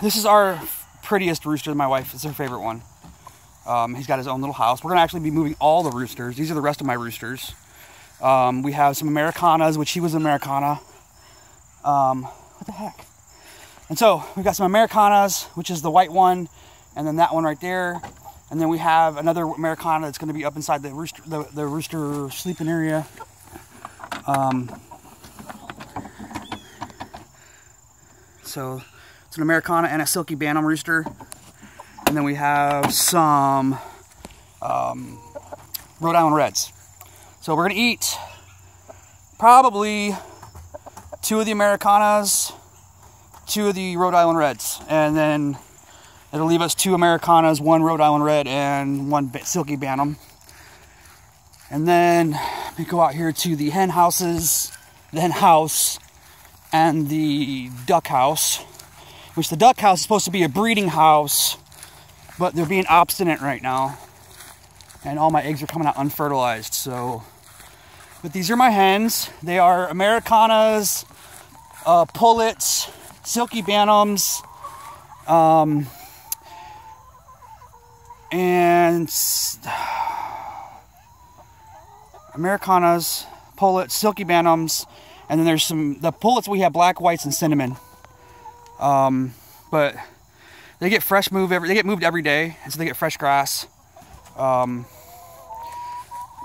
this is our prettiest rooster. My wife, it's her favorite one. He's got his own little house. We're gonna actually be moving all the roosters. These are the rest of my roosters. We have some Americanas, which he was an Americana. What the heck? And so we've got some Americanas, which is the white one, and then that one right there. And then we have another Americana that's going to be up inside the rooster sleeping area. So it's an Americana and a Silky Bantam rooster. And then we have some Rhode Island Reds. So we're going to eat probably 2 of the Americanas, 2 of the Rhode Island Reds, and then it'll leave us 2 Americanas, 1 Rhode Island Red, and 1 Silky Bantam. And then we go out here to the hen house, and the duck house, which the duck house is supposed to be a breeding house, but they're being obstinate right now, and all my eggs are coming out unfertilized. So, but these are my hens. They are Americanas, pullets, Silky Bantams, and Americanas, pullets, Silky Bantams, and then there's the pullets we have black, whites, and cinnamon. But they get they get moved every day, and so they get fresh grass.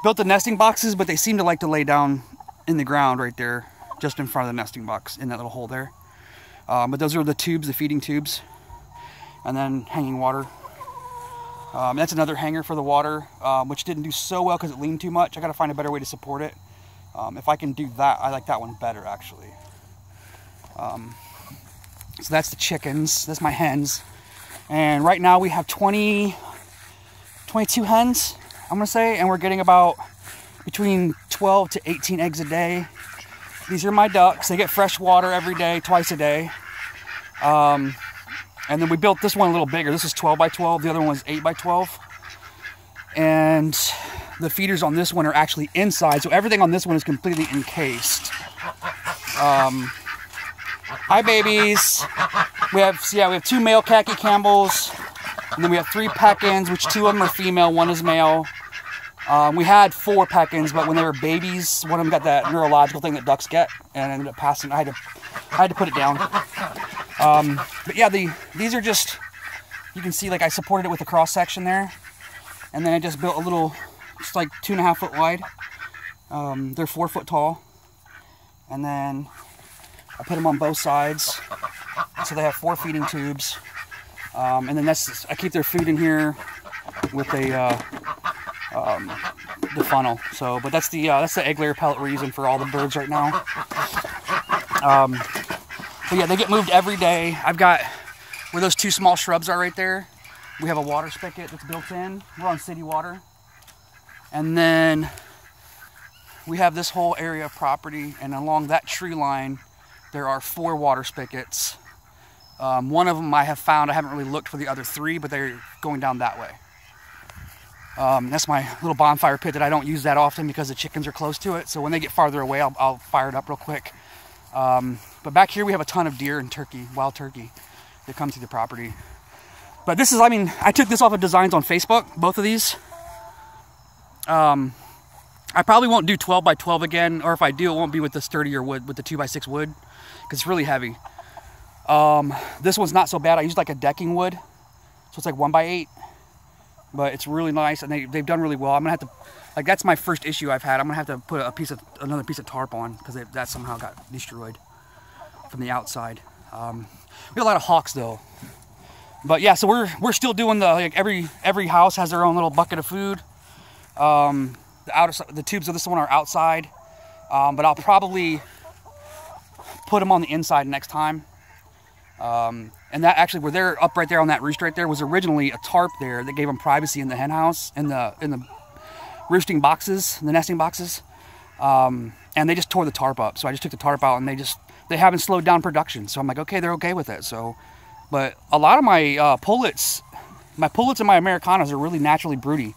Built the nesting boxes, but they seem to like to lay down in the ground right there, just in front of the nesting box, in that little hole there. But those are the tubes, the feeding tubes, and then hanging water. That's another hanger for the water, which didn't do so well because it leaned too much. I got to find a better way to support it. If I can do that, I like that one better, actually. So that's the chickens. That's my hens. And right now we have 22 hens, I'm going to say, and we're getting about between 12 to 18 eggs a day. These are my ducks. They get fresh water every day, twice a day. And then we built this one a little bigger. This is 12 by 12. The other one was 8 by 12. And the feeders on this one are actually inside. So everything on this one is completely encased. Hi, babies. We have 2 male khaki Campbells. And then we have 3 Peckins, which 2 of them are female, 1 is male. We had 4 Peckins, but when they were babies, one of them got that neurological thing that ducks get, and ended up passing. I had to put it down. But yeah, these are just, you can see, like, I supported it with a cross section there, and then I just built a little, just like 2.5 foot wide. They're 4 foot tall, and then I put them on both sides, so they have 4 feeding tubes. And then I keep their food in here with the funnel. So, but that's the egg layer pellet we're using for all the birds right now. But yeah, they get moved every day. I've got where those 2 small shrubs are right there. We have a water spigot that's built in. We're on city water, and then we have this whole area of property, and along that tree line, there are 4 water spigots. One of them I have found. I haven't really looked for the other 3, but they're going down that way. That's my little bonfire pit that I don't use that often because the chickens are close to it. So when they get farther away, I'll fire it up real quick. But back here we have a ton of deer and turkey, wild turkey, that come through the property. But this is, I mean, I took this off of designs on Facebook, both of these. I probably won't do 12 by 12 again, or if I do, it won't be with the sturdier wood, with the 2x6 wood, because it's really heavy. This one's not so bad. I used like a decking wood, so it's like 1 by 8, but it's really nice, and they've done really well. I'm gonna have to, like, that's my first issue I've had. I'm gonna have to put another piece of tarp on, because that somehow got destroyed from the outside. We have a lot of hawks though, but yeah. So we're still doing like every house has their own little bucket of food. The tubes of this one are outside, but I'll probably put them on the inside next time. And that actually, where they're up right there on that roost right there, was originally a tarp there that gave them privacy in the hen house, in the roosting boxes, the nesting boxes. And they just tore the tarp up. So I just took the tarp out, and they haven't slowed down production. So I'm like, okay, they're okay with it. So, but a lot of my pullets and my Americanas are really naturally broody.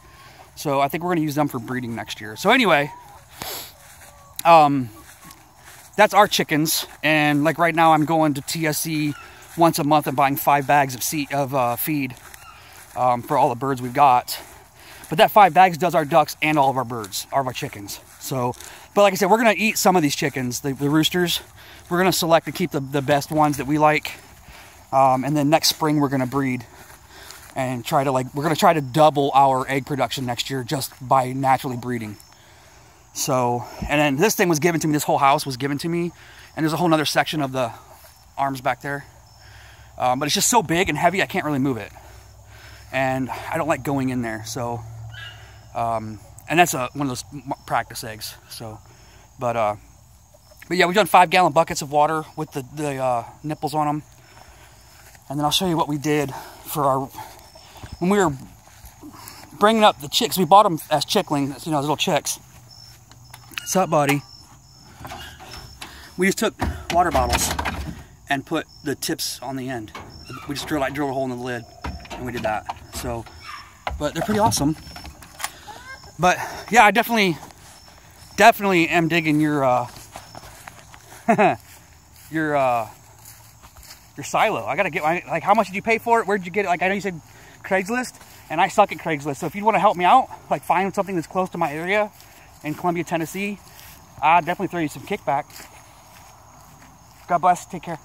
So I think we're going to use them for breeding next year. So anyway, that's our chickens. And like right now I'm going to TSC once a month I'm buying 5 bags of feed for all the birds we've got. But that 5 bags does our ducks and all of our birds, all of our chickens. So, but like I said, we're gonna eat some of these chickens, the roosters. We're gonna select and keep the best ones that we like. And then next spring we're gonna breed and try to we're gonna try to double our egg production next year just by naturally breeding. So, and then this thing was given to me, this whole house was given to me, and there's a whole nother section of the arms back there. But it's just so big and heavy, I can't really move it. And I don't like going in there, so, and that's one of those practice eggs, so, but yeah, we've done 5-gallon buckets of water with the nipples on them. And then I'll show you what we did for when we were bringing up the chicks. We bought them as chicklings, you know, little chicks. What's up, buddy? We just took water bottles and put the tips on the end. We just drilled a hole in the lid, and we did that. So, but they're pretty awesome. But yeah, I definitely am digging your your silo. I gotta get like, how much did you pay for it? Where'd you get it? Like, I know you said Craigslist, and I suck at Craigslist. So if you want to help me out, like find something that's close to my area in Columbia, Tennessee, I'll definitely throw you some kickback. God bless. Take care.